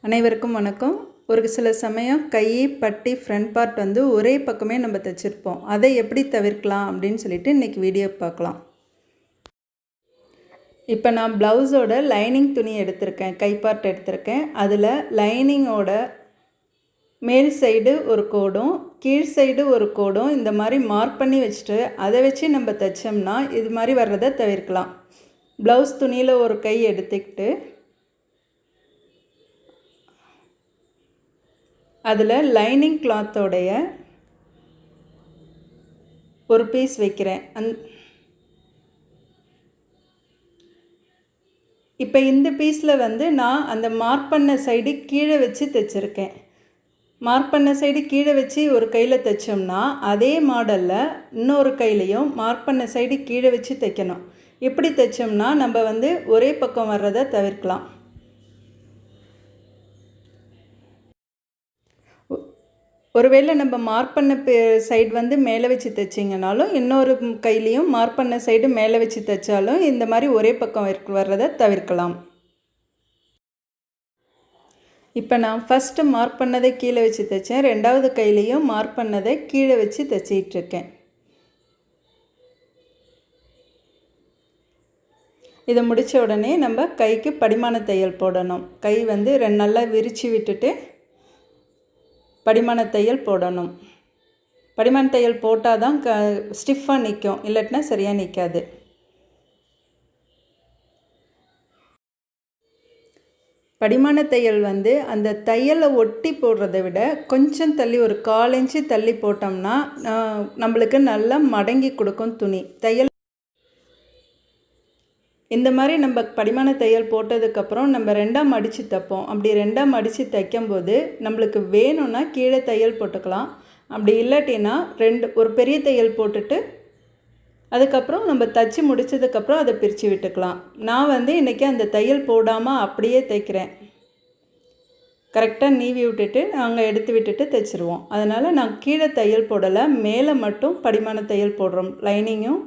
அனைவருக்கும் வணக்கம். ஒரு சில சமயம் கை, பட்டி, ஃப்ரண்ட் பார்ட் வந்து ஒரே பக்கமே நம்ம தைச்சிருப்போம். அதை எப்படி தவிர்க்கலாம் அப்படின்னு சொல்லிட்டு இன்றைக்கி வீடியோ பார்க்கலாம். இப்போ நான் ப்ளவுஸோட லைனிங் துணி எடுத்திருக்கேன், கை பார்ட் எடுத்திருக்கேன். அதில் லைனிங்கோட மேல் சைடு ஒரு கோடும் கீழ் சைடு ஒரு கோடும் இந்த மாதிரி மார்க் பண்ணி வச்சுட்டு அதை வச்சு நம்ம தைச்சோம்னா இது மாதிரி வர்றதை தவிர்க்கலாம். ப்ளவுஸ் துணியில் ஒரு கை எடுத்துக்கிட்டு அதில் லைனிங் கிளாத்தோடைய ஒரு பீஸ் வைக்கிறேன். இப்போ இந்த பீஸில் வந்து நான் அந்த மார்க் பண்ண சைடு கீழே வச்சு தைச்சிருக்கேன். மார்க் பண்ண சைடு கீழே வச்சு ஒரு கையில் தைச்சோம்னா அதே மாடலில் இன்னொரு கையிலையும் மார்க் பண்ண சைடு கீழே வச்சு தைக்கணும். இப்படி தைச்சோம்னா நம்ம வந்து ஒரே பக்கம் வர்றதை தவிர்க்கலாம். ஒருவேளை நம்ம மார்க் பண்ண சைடு வந்து மேலே வச்சு தைச்சிங்கனாலும் இன்னொரு கையிலையும் மார்க் பண்ண சைடு மேலே வச்சு தைச்சாலும் இந்த மாதிரி ஒரே பக்கம் வர்றதை தவிர்க்கலாம். இப்போ நான் ஃபஸ்ட்டு மார்க் பண்ணதை கீழே வச்சு தைச்சேன். ரெண்டாவது கையிலையும் மார்க் பண்ணதை கீழே வச்சு தைச்சிட்ருக்கேன். இதை முடித்த உடனே நம்ம கைக்கு படிமான தையல் போடணும். கை வந்து நல்லா விரித்து விட்டுட்டு படிமான தையல் போடணும். படிமான தையல் போட்டால் தான் ஸ்டிஃபாக நிற்கும், இல்லாட்டினா சரியாக நிற்காது. படிமான தையல் வந்து அந்த தையலை ஒட்டி போடுறதை விட கொஞ்சம் தள்ளி ஒரு 1/4 இன்ச்சு தள்ளி போட்டோம்னா நம்மளுக்கு நல்லா மடங்கி கொடுக்கும் துணி. தையல் இந்த மாதிரி நம்ம படிமான தையல் போட்டதுக்கப்புறம் நம்ம 2ஆக மடித்து தைப்போம். அப்படி 2ஆக மடித்து தைக்கும்போது நம்மளுக்கு வேணும்னா கீழே தையல் போட்டுக்கலாம். அப்படி இல்லாட்டினா ஒரு பெரிய தையல் போட்டுட்டு அதுக்கப்புறம் நம்ம தைச்சி முடித்ததுக்கப்புறம் அதை பிரித்து விட்டுக்கலாம். நான் வந்து இன்றைக்கி அந்த தையல் போடாமல் அப்படியே தைக்கிறேன். கரெக்டாக நீவி விட்டுட்டு நாங்கள் எடுத்து விட்டுட்டு தைச்சிருவோம். அதனால் நான் கீழே தையல் போடலை, மேலே மட்டும் படிமான தையல் போடுறோம். லைனிங்கும்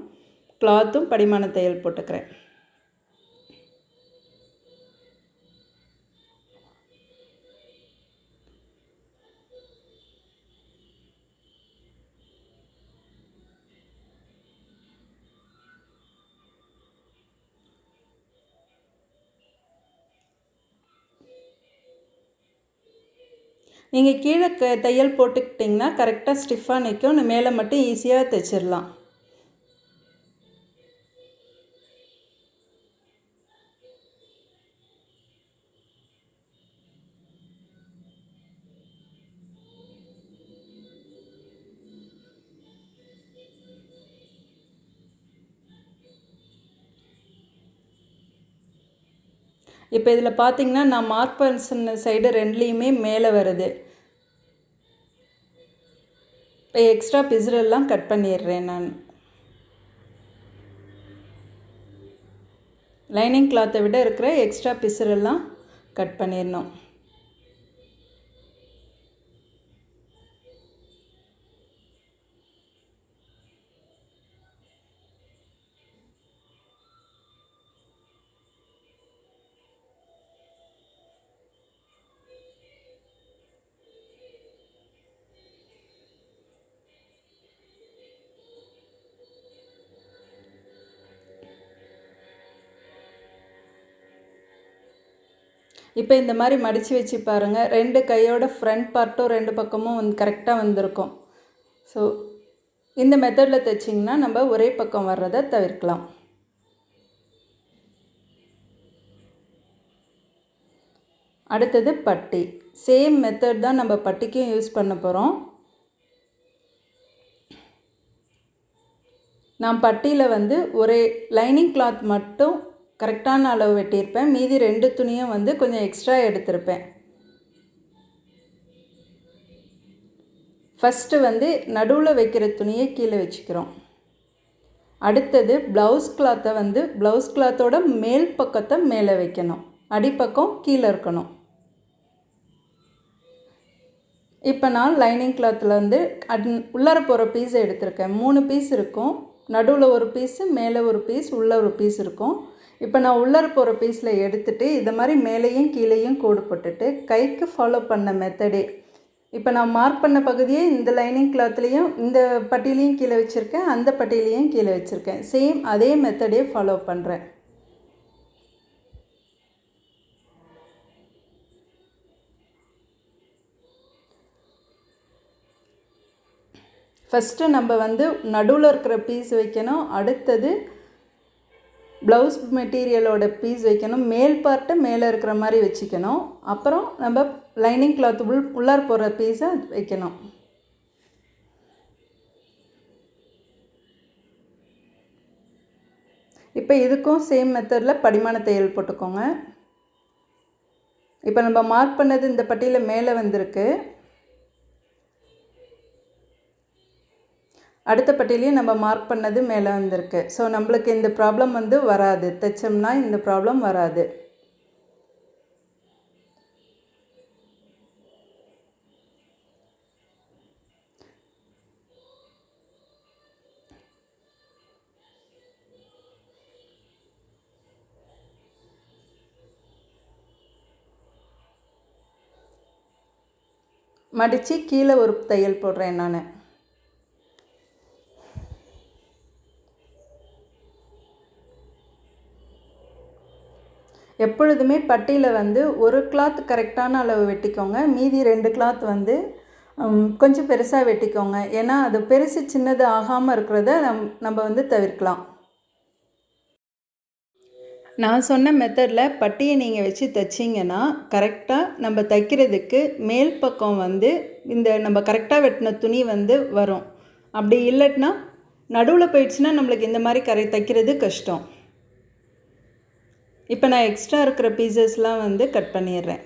கிளாத்தும் படிமான தையல் போட்டுக்கிறேன். நீங்கள் கீழே தையல் போட்டுக்கிட்டிங்கன்னா கரெக்டாக ஸ்டிஃபாக நிற்கும். மேலே மட்டும் ஈஸியாக தைச்சிடலாம். இப்போ இதில் பார்த்திங்கன்னா நான் மார்க் பண்ண சைடு 2லேயுமே மேலே வருது. இப்போ எக்ஸ்ட்ரா பிசுரெல்லாம் கட் பண்ணிடுறேன். நான் லைனிங் கிளாத்தை விட இருக்கிற எக்ஸ்ட்ரா பிசுரெல்லாம் கட் பண்ணிடணும். இப்போ இந்த மாதிரி மடித்து வச்சு பாருங்கள். 2 கையோட ஃப்ரண்ட் பார்ட்டும் 2 பக்கமும் கரெக்டாக வந்திருக்கும். ஸோ இந்த மெத்தடில் தைச்சிங்கன்னா நம்ம ஒரே பக்கம் வர்றதை தவிர்க்கலாம். அடுத்தது பட்டி. சேம் மெத்தட் தான் நம்ம பட்டிக்கும் யூஸ் பண்ண போகிறோம். நான் பட்டியில் வந்து ஒரே லைனிங் கிளாத் மட்டும் கரெக்டான அளவு வெட்டியிருப்பேன். மீதி 2 துணியும் வந்து கொஞ்சம் எக்ஸ்ட்ரா எடுத்திருப்பேன். ஃபஸ்ட்டு வந்து நடுவில் வைக்கிற துணியை கீழே வச்சுக்கிறோம். அடுத்தது ப்ளவுஸ் கிளாத்தை வந்து ப்ளவுஸ் கிளாத்தோட மேல் பக்கத்தை மேலே வைக்கணும், அடிப்பக்கம் கீழே இருக்கணும். இப்போ நான் லைனிங் கிளாத்தில் வந்து உள்ளார போகிற பீஸை எடுத்திருக்கேன். 3 பீஸ் இருக்கும். நடுவில் ஒரு பீஸு, மேலே ஒரு பீஸ், உள்ள ஒரு பீஸ் இருக்கும். இப்போ நான் உள்ளர போகிற பீஸில் எடுத்துகிட்டு இதை மாதிரி மேலேயும் கீழேயும் கோடு போட்டுட்டு கைக்கு ஃபாலோ பண்ண மெத்தடே இப்போ நான் மார்க் பண்ண பகுதியே இந்த லைனிங் கிளாத்லேயும் இந்த பட்டியிலையும் கீழே வச்சுருக்கேன், அந்த பட்டியிலையும் கீழே வச்சுருக்கேன். சேம் அதே மெத்தடே ஃபாலோ பண்ணுறேன். ஃபஸ்ட்டு நம்ம வந்து நடுவில் இருக்கிற பீஸ் வைக்கணும். அடுத்தது ப்ளவுஸ் மெட்டீரியலோட பீஸ் வைக்கணும். மேல் பார்ட்டை மேலே இருக்கிற மாதிரி வச்சுக்கணும். அப்புறம் நம்ம லைனிங் கிளாத் உள்ளார் போகிற பீஸை வைக்கணும். இப்போ இதுக்கும் சேம் மெத்தடில் படிமான தையல் போட்டுக்கோங்க. இப்போ நம்ம மார்க் பண்ணது இந்த பட்டியில் மேலே வந்திருக்கு. அடுத்த பட்டியிலையும் நம்ம மார்க் பண்ணது மேலே வந்திருக்கு. ஸோ நம்மளுக்கு இந்த ப்ராப்ளம் வந்து வராது, தைச்சோம்னா இந்த ப்ராப்ளம் வராது. மடித்து கீழே ஒரு தையல் போடுறேன் நான். எப்பொழுதுமே பட்டியில் வந்து ஒரு கிளாத் கரெக்டான அளவு வெட்டிக்கோங்க. மீதி 2 கிளாத் வந்து கொஞ்சம் பெருசாக வெட்டிக்கோங்க. ஏன்னா அது பெருசு சின்னது ஆகாமல் இருக்கிறத நம்ம வந்து தவிர்க்கலாம். நான் சொன்ன மெத்தடில் பட்டியை நீங்கள் வச்சு தைச்சிங்கன்னா கரெக்டாக நம்ம தைக்கிறதுக்கு மேல் பக்கம் வந்து இந்த நம்ம கரெக்டாக வெட்டின துணி வந்து வரும். அப்படி இல்லைன்னா நடுவில் போயிடுச்சுன்னா நம்மளுக்கு இந்த மாதிரி தைக்கிறது கஷ்டம். இப்போ நான் எக்ஸ்ட்ரா இருக்கிற பீசஸ்லாம் வந்து கட் பண்ணிடுறேன்.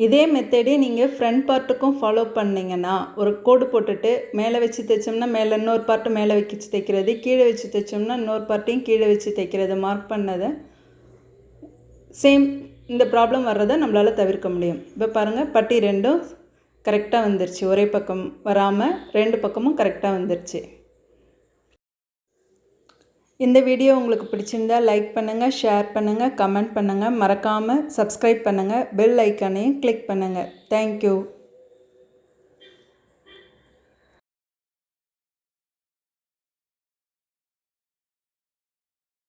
இதே மெத்தடே நீங்கள் ஃப்ரண்ட் பார்ட்டுக்கும் ஃபாலோ பண்ணிங்கன்னா ஒரு கோடு போட்டுட்டு மேலே வச்சு தைச்சோம்னா மேலே இன்னொரு பார்ட்டு மேலே வச்சு தைக்கிறது, கீழே வச்சு தைச்சோம்னா இன்னொரு பார்ட்டையும் கீழே வச்சு தைக்கிறது மார்க் பண்ணதை சேம் இந்த ப்ராப்ளம் வர்றதை நம்மளால் தவிர்க்க முடியும். இப்போ பாருங்கள், பட்டி 2ம் கரெக்டாக வந்துருச்சு. ஒரே பக்கம் வராமல் 2 பக்கமும் கரெக்டாக வந்துருச்சு. இந்த வீடியோ உங்களுக்கு பிடிச்சிருந்தால் லைக் பண்ணுங்கள், ஷேர் பண்ணுங்கள், கமெண்ட் பண்ணுங்கள். மறக்காமல் சப்ஸ்கிரைப் பண்ணுங்கள். பெல் ஐக்கானையும் கிளிக் பண்ணுங்கள். தேங்க்யூ.